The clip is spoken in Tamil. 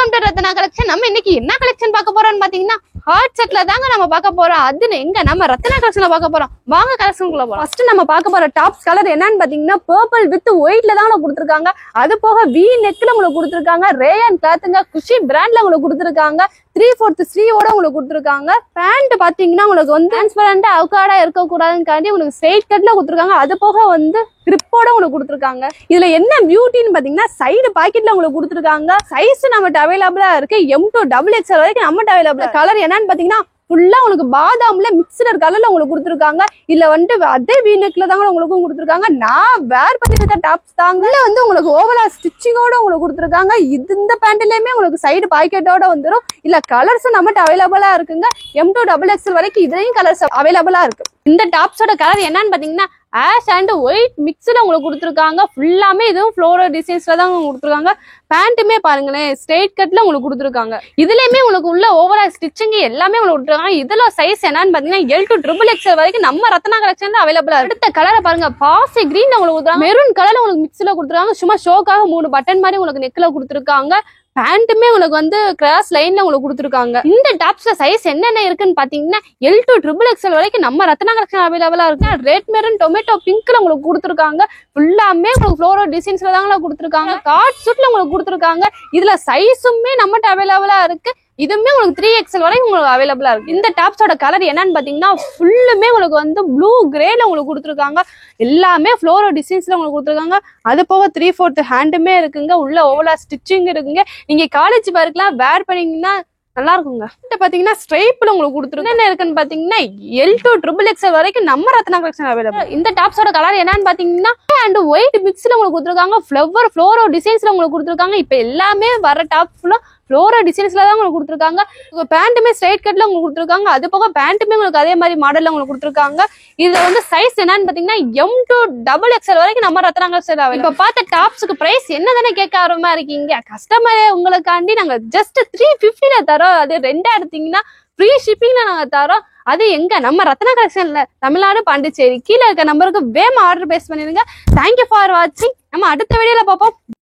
Welcome to Ratna collection. நம்ம இன்னைக்கு என்ன கலெக்ஷன் பார்க்க போறோம்னு பாத்தீங்கன்னா ஹாட் செட்ல தாங்க நம்ம பார்க்க போறோம். அது எங்க நம்ம ரத்னா கலெக்ஷன்ல பார்க்க போறோம். வாங்க கலெக்ஷனுக்குள்ள போறோம். ஃபர்ஸ்ட் நம்ம பார்க்க போற டாப்ஸ் கலர் என்னன்னு பாத்தீங்கன்னா பர்பிள் வித் ஒயிட்ல தான் உங்களுக்கு கொடுத்துருக்காங்க. அது போக வி நெக்ல உங்களுக்கு கொடுத்துருக்காங்க. ரேயன் கிளாத்துங்க குஷி பிராண்ட்ல உங்களுக்கு கொடுத்துருக்காங்க. 3/4 ஸ்லீவோட உங்களுக்கு கொடுத்துருக்காங்க. பேண்ட் பாத்தீங்கன்னா உங்களுக்கு வந்து டிரான்ஸ்பரண்டா அவுகாடா இருக்க கூடாதுன்னு உங்களுக்கு ஸ்ட்ரெயிட் கட்ல கொடுத்துருக்காங்க. அது போக வந்து கிரிப்போட உங்களுக்கு கொடுத்துருக்காங்க. இதுல என்ன பியூட்டின்னு பாத்தீங்கன்னா சைடு பாக்கெட்ல உங்களுக்கு கொடுத்துருக்காங்க. சைஸ் நம்மகிட்ட அவைலபிளா இருக்கு. M2 XXL வரைக்கும் நம்மகிட்ட அவைலபிள். கலர் என்னன்னு பாத்தீங்கன்னா ஃபுல்லா உங்களுக்கு பாதாம்ல மிக்சர் கலர்ல உங்களுக்கு கொடுத்துருக்காங்க. இல்ல வந்து அதே வீனெக்ல தாங்க உங்களுக்கும் கொடுத்துருக்காங்க. நான் வேர் பண்ணிருக்க டாப்ஸ் தாங்க. இல்ல வந்து உங்களுக்கு ஓவரா ஸ்டிச்சிங்கோட உங்களுக்கு கொடுத்துருக்காங்க. இந்த பேண்ட்லயுமே உங்களுக்கு சைடு பாக்கெட்டோட வந்துடும். இல்ல கலர்ஸ் நம்மகிட்ட அவைலபிளா இருக்குங்க. M2 XXL வரைக்கும் இதுலயும் கலர்ஸ் அவைலபிளா இருக்கு. இந்த டாப்ஸோட கலர் என்னன்னு பாத்தீங்கன்னா ஆஷ் அண்ட் ஒயிட் மிக்ஸ்ல உங்களுக்கு கொடுத்துருக்காங்க. ஃபுல்லாமே இதுவும் ஃப்ளோரல் டிசைன்ஸ்ல தான் கொடுத்துருக்காங்க. பேண்ட்டுமே பாருங்களேன் ஸ்ட்ரெயிட் கட்ல உங்களுக்கு கொடுத்துருக்காங்க. இதுலயுமே உங்களுக்கு உள்ள ஓவரால் ஸ்டிச்சிங் எல்லாமே உங்களுக்கு கொடுத்துருக்காங்க. இதுல சைஸ் என்னன்னு பாத்தீங்கன்னா L2 XXL வரைக்கும் நம்ம ரத்னா கலெக்ஷன்ல அவைலபிளா. அடுத்த கலரை பாருங்க பாசி கிரீன் உங்களுக்கு கொடுத்துருக்காங்க. மெரூன் கலர்ல உங்களுக்கு மிக்ஸ்ல கொடுத்துருக்காங்க. சும்மா ஷோக்காக 3 பட்டன் மாதிரி உங்களுக்கு நெக்ல கொடுத்துருக்காங்க. பேண்ட்டுமே உங்களுக்கு வந்து கிராஸ் லைன்ல உங்களுக்கு கொடுத்துருக்காங்க. இந்த டாப்ஸ்ல சைஸ் என்னென்ன இருக்குன்னு பாத்தீங்கன்னா L2 XXL வரைக்கும் நம்ம ரத்னா கலெக்ஷன் அவைலபிளா இருக்கு. ரெட் மெரூன் டொமேட்டோ பிங்க்ல உங்களுக்கு கொடுத்துருக்காங்க. ஃபுல்லாமே உங்களுக்கு ஃப்ளோரல் டிசைன்ஸ்ல தாங்க கொடுத்துருக்காங்க. கார்ட் சூட்ல உங்களுக்கு கொடுத்துருக்காங்க. இதுல சைஸுமே நம்மகிட்ட அவைலபிளா இருக்கு. இதுவுமே உங்களுக்கு 3XL வரைக்கும் உங்களுக்கு அவைலபிளா இருக்கு. இந்த டாப்ஸோட கலர் என்னன்னு பாத்தீங்கன்னா ஃபுல்லுமே உங்களுக்கு வந்து ப்ளூ கிரேல உங்களுக்கு கொடுத்துருக்காங்க. எல்லாமே ஃப்ளோரல் டிசைன்ஸ்ல உங்களுக்கு கொடுத்துருக்காங்க. அது போக 3/4 ஹேண்டுமே இருக்குங்க. உள்ள ஓவலா ஸ்டிச்சிங் இருக்குங்க. நீங்க காலேஜ் பார்க்கலாம் வேர் பண்ணீங்கன்னா நல்லா இருக்குங்க. பாத்தீங்கன்னா ஸ்ட்ரைப்ல உங்களுக்கு கொடுத்துருக்கு. என்ன இருக்குன்னு பாத்தீங்கன்னா L2 XXL வரைக்கும் நம்ம ரத்னா கலெக்ஷன் அவைலபிள். இந்த டாப்ஸோட கலர் என்னன்னு பாத்தீங்கன்னா அண்ட் ஒயிட் மிக்ஸ்ல உங்களுக்கு கொடுத்துருக்காங்க. ஃப்ளோரோ டிசைன்ஸ்ல உங்களுக்கு கொடுத்துருக்காங்க. இப்ப எல்லாமே வர டாப் ஃபுல்லா ஃப்ளோரல் டிசைன்ஸ்ல தான் உங்களுக்கு கொடுத்துருக்காங்க. பேண்ட்டுமே ஸ்ட்ரைட் கட்ல உங்களுக்கு கொடுத்துருக்காங்க. அது போக பேண்ட்டுமே உங்களுக்கு அதே மாதிரி மாடல்ல உங்களுக்கு கொடுத்துருக்காங்க. இதுல வந்து சைஸ் என்னன்னு பாத்தீங்கன்னா M2 XXL வரைக்கும் நம்ம ரத்னா கலெக்ஷன் அவைலபிள். இப்ப பார்த்த டாப்ஸுக்கு பிரைஸ் என்னதானே கேட்க ஆர்வமா இருக்கீங்க. கஸ்டமரே உங்களுக்காண்டி நாங்க ஜஸ்ட் 350 தரோம். அது 2 எடுத்தீங்கன்னா ஃப்ரீ ஷிப்பிங்ல நாங்க தரோம். அது எங்க நம்ம ரத்னா கலெக்ஷன்ல தமிழ்நாடு பாண்டிச்சேரி. கீழே இருக்க நம்பருக்கு வேமா ஆர்டர் பேஸ் பண்ணிருங்க. தேங்க்யூ ஃபார் வாட்சிங். நம்ம அடுத்த வீடியோல பார்ப்போம்.